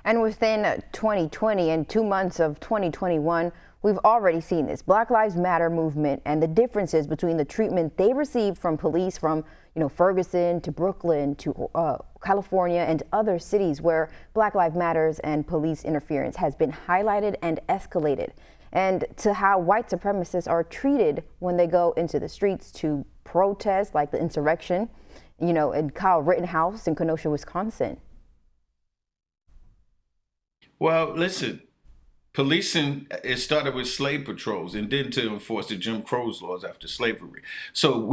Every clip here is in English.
And within 2020 and 2 months of 2021, we've already seen this Black Lives Matter movement and the differences between the treatment they receive from police from, Ferguson to Brooklyn to California and other cities where Black Lives Matters and police interference has been highlighted and escalated, and to how white supremacists are treated when they go into the streets to protest, like the insurrection, in Kyle Rittenhouse in Kenosha, Wisconsin. Well, listen, policing, it started with slave patrols and then to enforce the Jim Crow's laws after slavery. So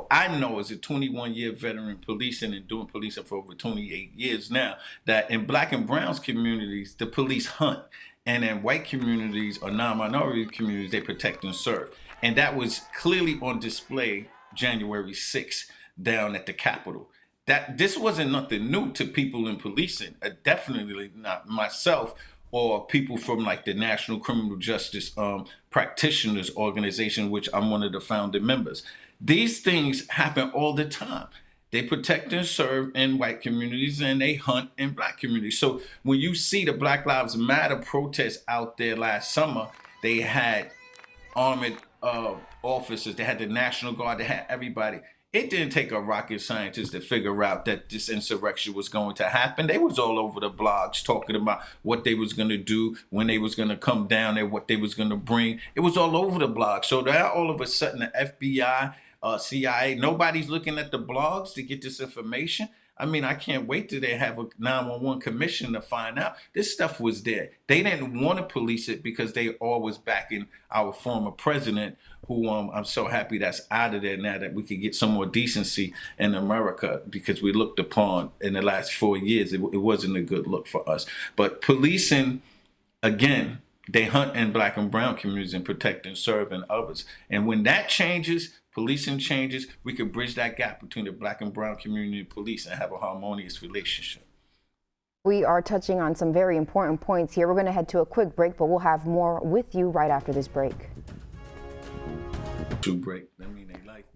I know as a 21-year veteran policing and doing policing for over 28 years now, that in black and browns communities, the police hunt. And in white communities or non-minority communities, they protect and serve. And that was clearly on display January 6th down at the Capitol. That this wasn't nothing new to people in policing, definitely not myself or people from like the National Criminal Justice Practitioners Organization, which I'm one of the founding members. These things happen all the time. They protect and serve in white communities and they hunt in black communities. So when you see the Black Lives Matter protests out there last summer, they had armored officers, they had the National Guard, they had everybody. It didn't take a rocket scientist to figure out that this insurrection was going to happen. They was all over the blogs talking about what they was going to do, when they was going to come down there, what they was going to bring. It was all over the blog. So now all of a sudden the FBI, CIA, nobody's looking at the blogs to get this information. I mean, I can't wait till they have a 911 commission to find out. This stuff was there. They didn't want to police it because they always backing our former president, who I'm so happy that's out of there now, that we could get some more decency in America, because we looked upon in the last 4 years, it wasn't a good look for us. But policing, again, they hunt in black and brown communities and protect and serve in others. And when that changes, policing changes, we can bridge that gap between the black and brown community and police and have a harmonious relationship. We are touching on some very important points here. We're going to head to a quick break, but we'll have more with you right after this break.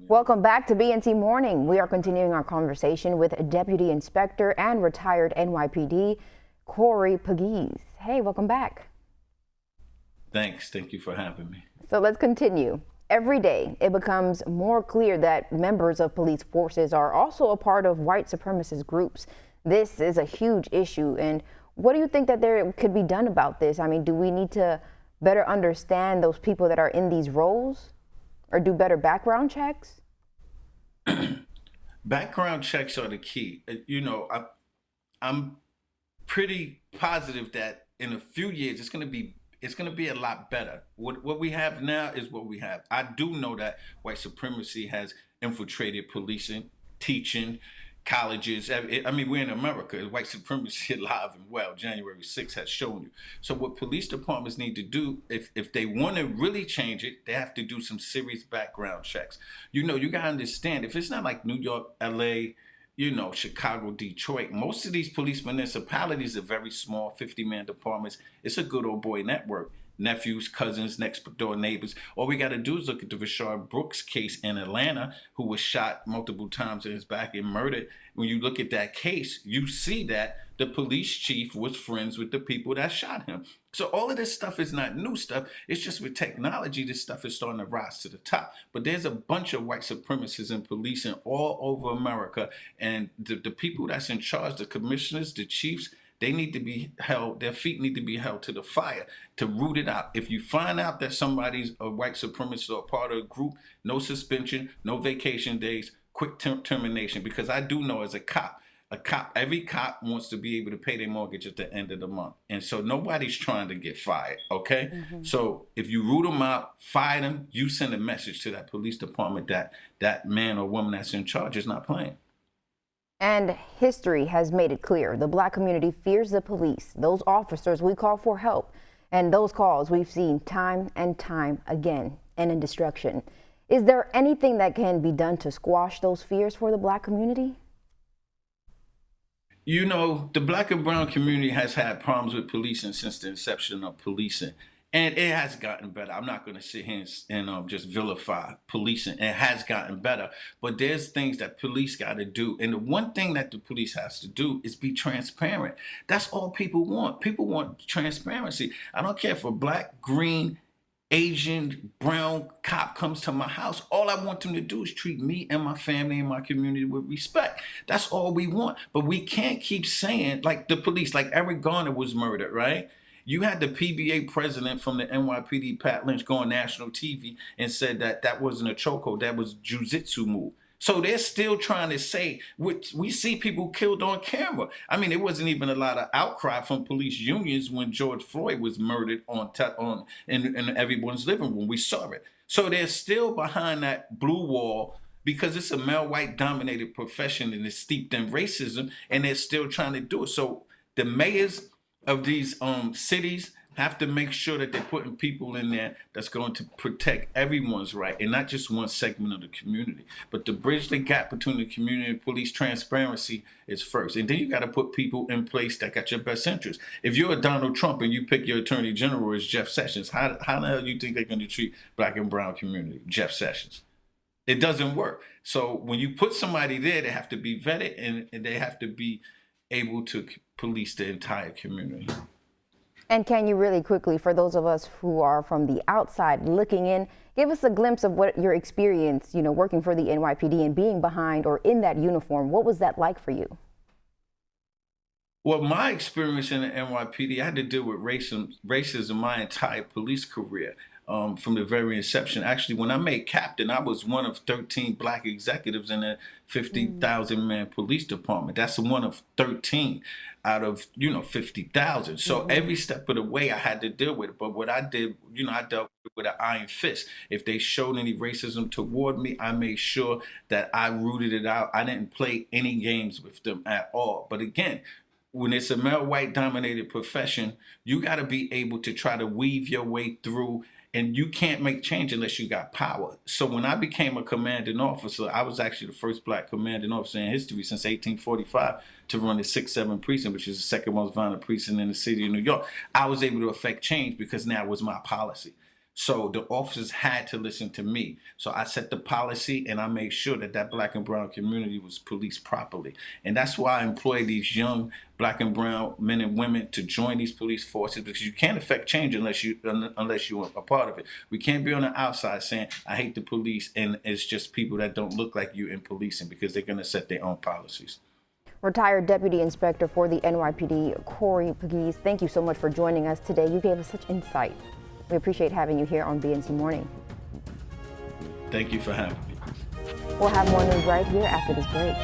Welcome back to BNC Morning. We are continuing our conversation with Deputy Inspector and retired NYPD Corey Pegues. Hey, welcome back. Thanks. Thank you for having me. So let's continue. Every day, it becomes more clear that members of police forces are also a part of white supremacist groups. This is a huge issue. And what do you think that there could be done about this? I mean, do we need to better understand those people that are in these roles, or do better background checks? Background checks are the key. I'm pretty positive that in a few years it's going to be a lot better. What we have now is what we have. I do know that white supremacy has infiltrated policing, teaching, colleges. I mean, we're in America. White supremacy alive and well. January 6th has shown you. So what police departments need to do, if they want to really change it, they have to do some serious background checks. You got to understand, if it's not like New York, LA, Chicago, Detroit, most of these police municipalities are very small, 50-man departments. It's a good old boy network. Nephews, cousins, next door neighbors. All we got to do is look at the Rashard Brooks case in Atlanta, who was shot multiple times in his back and murdered. When you look at that case, you see that the police chief was friends with the people that shot him. So all of this stuff is not new stuff. It's just with technology, this stuff is starting to rise to the top. But there's a bunch of white supremacists in policing all over America. And the people that's in charge, the commissioners, the chiefs, they need to be held, their feet need to be held to the fire to root it out. If you find out that somebody's a white supremacist or part of a group, no suspension, no vacation days, quick termination. Because I do know as a cop, every cop wants to be able to pay their mortgage at the end of the month. And so nobody's trying to get fired, okay? So if you root them out, fire them, you send a message to that police department that that man or woman that's in charge is not playing. And history has made it clear the black community fears the police, those officers we call for help, and those calls we've seen time and time again end in destruction. Is there anything that can be done to squash those fears for the black community? The black and brown community has had problems with policing since the inception of policing. And it has gotten better. I'm not going to sit here and just vilify policing. It has gotten better, but there's things that police got to do. And the one thing that the police has to do is be transparent. That's all people want. People want transparency. I don't care if a black, green, Asian, brown cop comes to my house. All I want them to do is treat me and my family and my community with respect. That's all we want. But we can't keep saying, like the police, like Eric Garner was murdered, right? You had the PBA president from the NYPD, Pat Lynch, go on national TV and said that that wasn't a chokehold, that was jujitsu move. So they're still trying to say, which we see people killed on camera. I mean, there wasn't even a lot of outcry from police unions when George Floyd was murdered in everyone's living room. We saw it. So they're still behind that blue wall because it's a male white dominated profession and it's steeped in racism, and they're still trying to do it. So the mayors of these cities have to make sure that they're putting people in there that's going to protect everyone's right and not just one segment of the community. But to bridge the gap between the community and police, transparency is first. And then you got to put people in place that got your best interest. If you're a Donald Trump and you pick your attorney general as Jeff Sessions, how the hell do you think they're going to treat black and brown community? Jeff Sessions. It doesn't work. So when you put somebody there, they have to be vetted and they have to be able to police the entire community. And can you really quickly, for those of us who are from the outside looking in, give us a glimpse of what your experience, working for the NYPD and being behind or in that uniform, what was that like for you? Well, my experience in the NYPD, I had to deal with racism my entire police career. From the very inception. Actually, when I made captain, I was one of 13 black executives in a 50,000 man police department. That's one of 13 out of 50,000. So every step of the way, I had to deal with it. But what I did, I dealt with an iron fist. If they showed any racism toward me, I made sure that I rooted it out. I didn't play any games with them at all. But again, when it's a male white dominated profession, you got to be able to try to weave your way through, and you can't make change unless you got power. So when I became a commanding officer, I was actually the first black commanding officer in history since 1845 to run the 6-7 precinct, which is the second most violent precinct in the city of New York. I was able to affect change because now it was my policy. So the officers had to listen to me. So I set the policy and I made sure that that black and brown community was policed properly. And that's why I employ these young black and brown men and women to join these police forces, because you can't affect change unless you're a part of it. We can't be on the outside saying, I hate the police, and it's just people that don't look like you in policing, because they're going to set their own policies. Retired Deputy Inspector for the NYPD, Corey Pegues, thank you so much for joining us today. You gave us such insight. We appreciate having you here on BNC Morning. Thank you for having me. We'll have more news right here after this break.